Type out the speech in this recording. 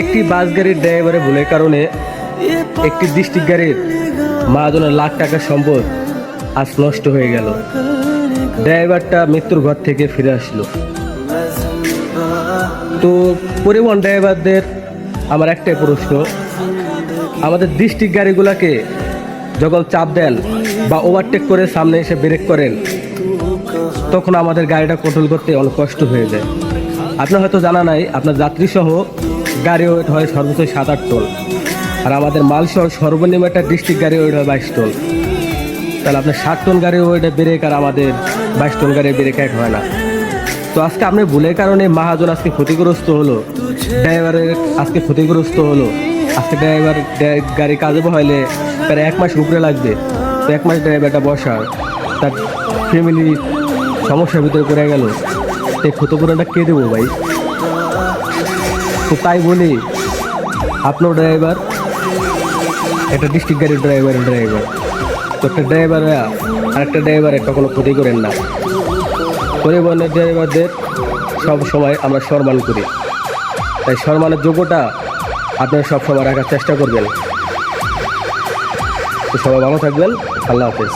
একটি বাস গাড়ির ড্রাইভারের ভুলের কারণে একটি ডিস্ট্রিক্ট গাড়ির মহাজনের লাখ টাকার সম্পদ আজ নষ্ট হয়ে গেল। ড্রাইভারটা মৃত্যুর ঘর থেকে ফিরে আসলো। তো পরিবহন ড্রাইভারদের আমার একটাই প্রশ্ন, আমাদের ডিস্ট্রিক্ট গাড়িগুলোকে যখন চাপ দেন বা ওভারটেক করে সামনে এসে ব্রেক করেন, তখন আমাদের গাড়িটা কন্ট্রোল করতে অনেক কষ্ট হয়ে যায়। আপনার হয়তো জানা নাই, আপনার যাত্রী সহ গাড়ি ওয়েট হয় সর্বোচ্চ 7-8 টন, আর আমাদের মাল সহ সর্বনিম্ন একটা ডিস্ট্রিক্ট গাড়ি ওয়েট হয় 22 টন। তাহলে আপনার 7 টন গাড়ি ওয়েটে ব্রেক আর আমাদের 22 টন গাড়ি ব্রেক এক হয় না। তো আজকে আপনি ভুলের কারণে মহাজন আজকে ক্ষতিগ্রস্ত হলো, ড্রাইভারের আজকে ক্ষতিগ্রস্ত হলো। আজকে ড্রাইভার গাড়ি কাজে বহাইলে প্রায় 1 মাস উপরে লাগবে। তো 1 মাস ড্রাইভারটা বসা, তার ফ্যামিলি সমস্যার ভিতরে পড়ে গেল, এই ক্ষতিপূরণটা কে দেবো ভাই? তো তাই বলি, আপনার ড্রাইভার একটা ডিস্ট্রিক্ট গাড়ির ড্রাইভার তো একটা ড্রাইভার আর একটা ড্রাইভারে কখনো ক্ষতি করেন না। পরিবহনের ড্রাইভারদের সব সময় আমরা সম্মান করি, তাই সম্মানের যোগ্যতা আপনারা সবসময় রাখার চেষ্টা করবেন। তো সবাই ভালো থাকবেন, আল্লাহ হাফেজ।